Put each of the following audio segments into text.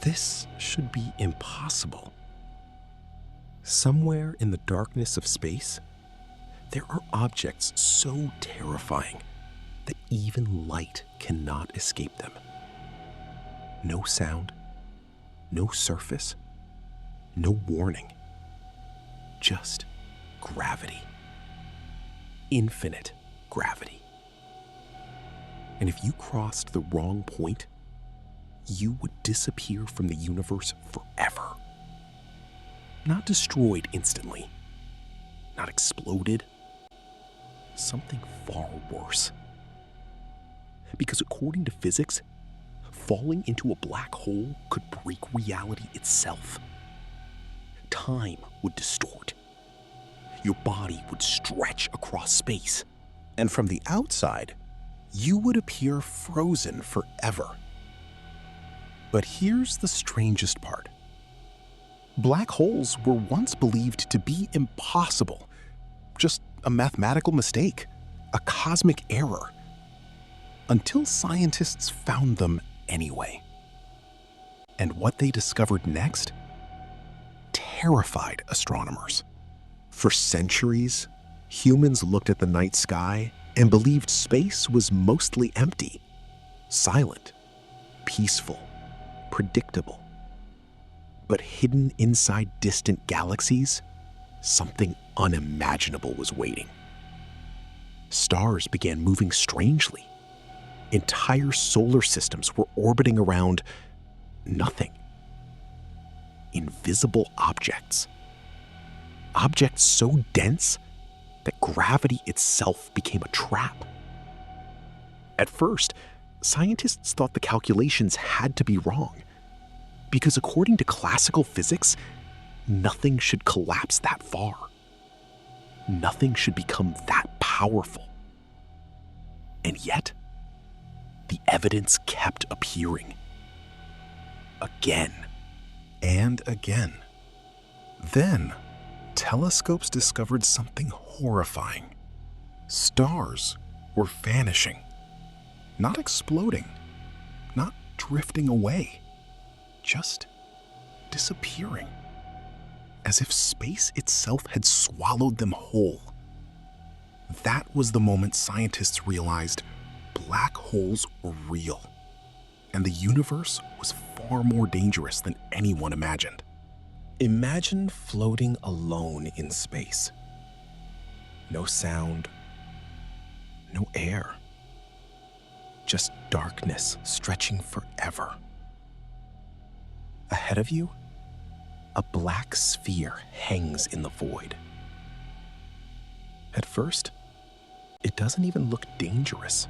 This should be impossible. Somewhere in the darkness of space, there are objects so terrifying that even light cannot escape them. No sound, no surface, no warning. Just gravity. Infinite gravity. And if you crossed the wrong point, you would disappear from the universe forever. Not destroyed instantly, not exploded, something far worse. Because according to physics, falling into a black hole could break reality itself. Time would distort. Your body would stretch across space. And from the outside, you would appear frozen forever. But here's the strangest part. Black holes were once believed to be impossible. Just a mathematical mistake, a cosmic error. Until scientists found them anyway. And what they discovered next terrified astronomers. For centuries, humans looked at the night sky and believed space was mostly empty, silent, peaceful, predictable. But hidden inside distant galaxies, something unimaginable was waiting. Stars began moving strangely. Entire solar systems were orbiting around nothing. Invisible objects. Objects so dense that gravity itself became a trap. At first, scientists thought the calculations had to be wrong, because according to classical physics, nothing should collapse that far. Nothing should become that powerful. And yet, the evidence kept appearing. Again and again. Then, telescopes discovered something horrifying. Stars were vanishing, not exploding, not drifting away, just disappearing, as if space itself had swallowed them whole. That was the moment scientists realized black holes were real, and the universe was far more dangerous than anyone imagined. Imagine floating alone in space. No sound, no air, just darkness stretching forever. Ahead of you, a black sphere hangs in the void. At first, it doesn't even look dangerous.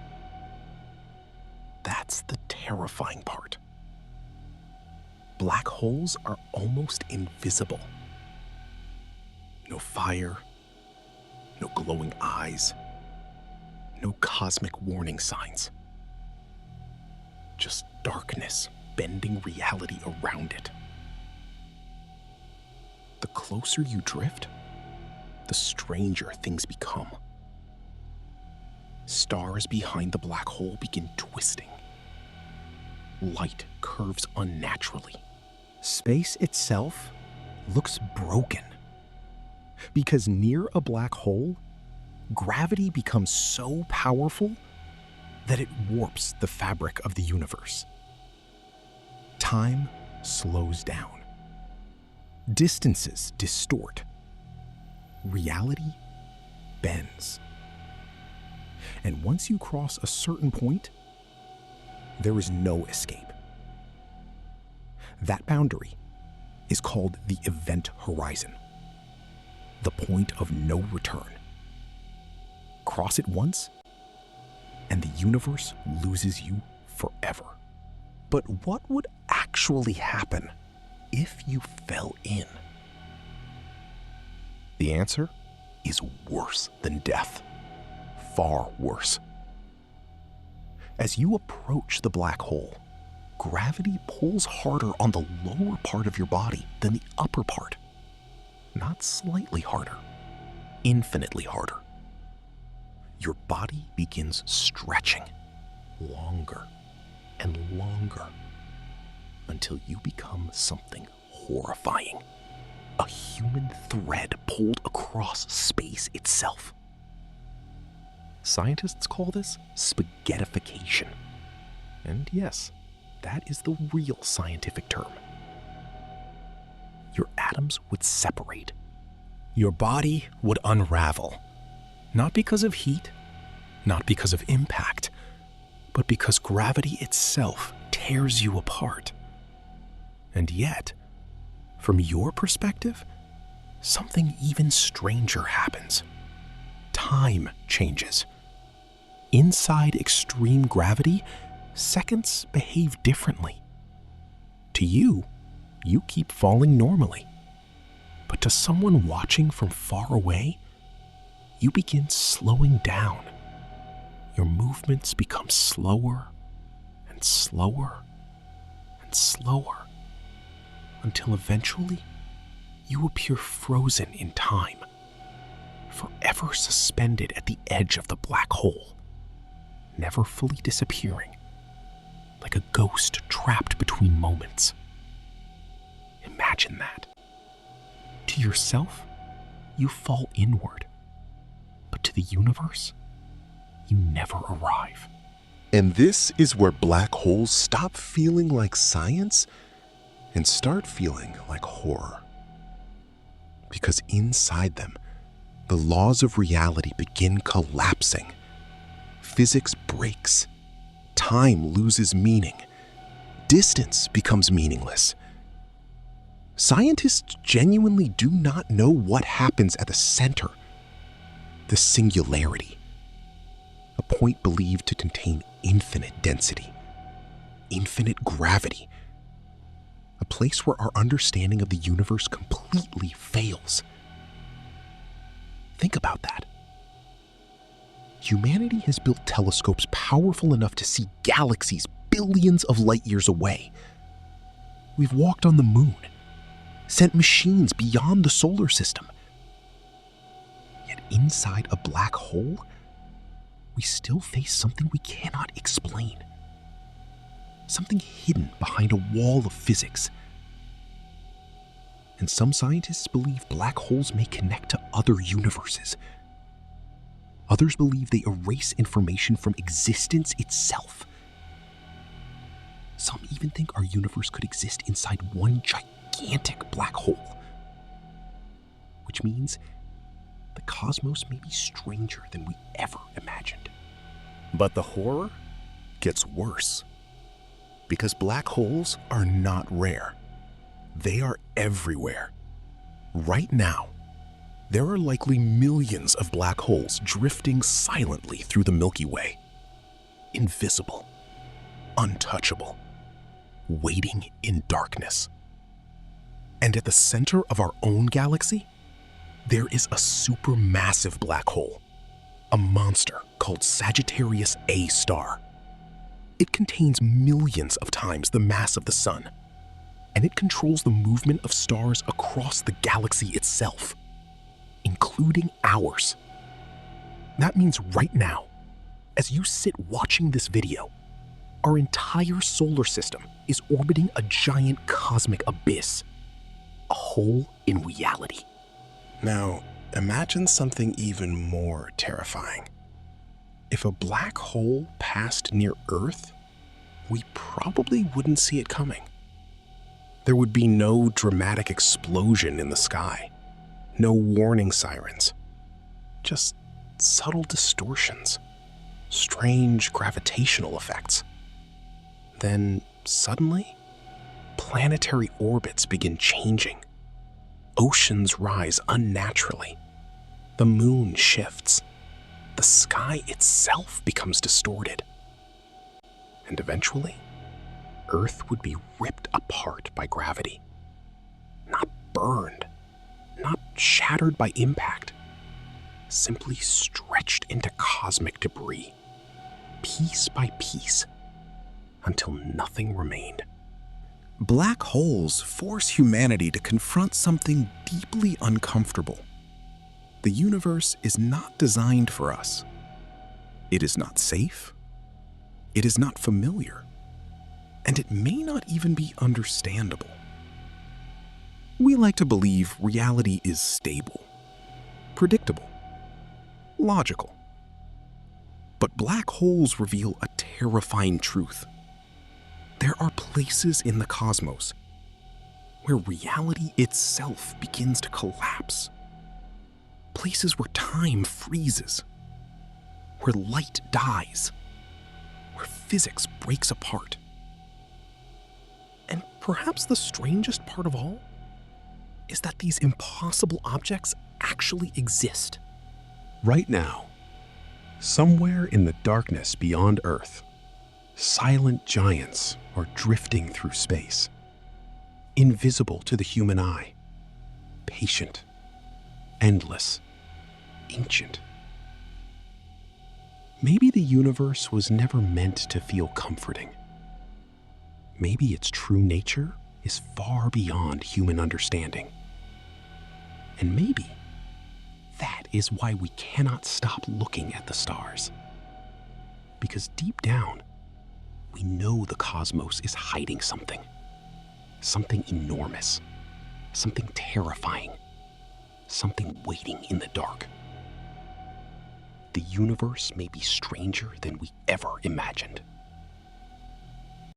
That's the terrifying part. Black holes are almost invisible. No fire, no glowing eyes, no cosmic warning signs. Just darkness bending reality around it. The closer you drift, the stranger things become. Stars behind the black hole begin twisting. Light curves unnaturally. Space itself looks broken. Because near a black hole, gravity becomes so powerful that it warps the fabric of the universe. Time slows down. Distances distort. Reality bends. And once you cross a certain point, there is no escape. That boundary is called the event horizon, the point of no return. Cross it once, and the universe loses you forever. But what would actually happen if you fell in? The answer is worse than death. Far worse. As you approach the black hole, gravity pulls harder on the lower part of your body than the upper part. Not slightly harder, infinitely harder. Your body begins stretching longer and longer until you become something horrifying. A human thread pulled across space itself. Scientists call this spaghettification. And yes, that is the real scientific term. Your atoms would separate. Your body would unravel. Not because of heat, not because of impact, but because gravity itself tears you apart. And yet, from your perspective, something even stranger happens. Time changes. Inside extreme gravity, seconds behave differently. To you, you keep falling normally. But to someone watching from far away, you begin slowing down. Your movements become slower and slower and slower, until eventually you appear frozen in time, forever suspended at the edge of the black hole, never fully disappearing, like a ghost trapped between moments. Imagine that. To yourself, you fall inward, but to the universe, you never arrive. And this is where black holes stop feeling like science and start feeling like horror. Because inside them, the laws of reality begin collapsing. Physics breaks. Time loses meaning. Distance becomes meaningless. Scientists genuinely do not know what happens at the center, the singularity, a point believed to contain infinite density, infinite gravity, a place where our understanding of the universe completely fails. Think about that. Humanity has built telescopes powerful enough to see galaxies billions of light years away. We've walked on the moon, sent machines beyond the solar system. Yet inside a black hole, we still face something we cannot explain. Something hidden behind a wall of physics. And some scientists believe black holes may connect to other universes. Others believe they erase information from existence itself. Some even think our universe could exist inside one gigantic black hole. Which means the cosmos may be stranger than we ever imagined. But the horror gets worse. Because black holes are not rare. They are everywhere. Right now, there are likely millions of black holes drifting silently through the Milky Way. Invisible, untouchable, waiting in darkness. And at the center of our own galaxy, there is a supermassive black hole, a monster called Sagittarius A star. It contains millions of times the mass of the Sun, and it controls the movement of stars across the galaxy itself, including ours. That means right now, as you sit watching this video, our entire solar system is orbiting a giant cosmic abyss, a hole in reality. Now, imagine something even more terrifying. If a black hole passed near Earth, we probably wouldn't see it coming. There would be no dramatic explosion in the sky, no warning sirens, just subtle distortions, strange gravitational effects. Then suddenly, planetary orbits begin changing. Oceans rise unnaturally. The moon shifts. The sky itself becomes distorted. And eventually, Earth would be ripped apart by gravity. Not burned, not shattered by impact, simply stretched into cosmic debris, piece by piece, until nothing remained. Black holes force humanity to confront something deeply uncomfortable. The universe is not designed for us. It is not safe. It is not familiar. And it may not even be understandable. We like to believe reality is stable, predictable, logical. But black holes reveal a terrifying truth. There are places in the cosmos where reality itself begins to collapse. Places where time freezes, where light dies, where physics breaks apart. And perhaps the strangest part of all is that these impossible objects actually exist. Right now, somewhere in the darkness beyond Earth, silent giants are drifting through space, invisible to the human eye, patient, endless, ancient. Maybe the universe was never meant to feel comforting. Maybe its true nature is far beyond human understanding. And maybe that is why we cannot stop looking at the stars. Because deep down, we know the cosmos is hiding something. Something enormous. Something terrifying. Something waiting in the dark. The universe may be stranger than we ever imagined.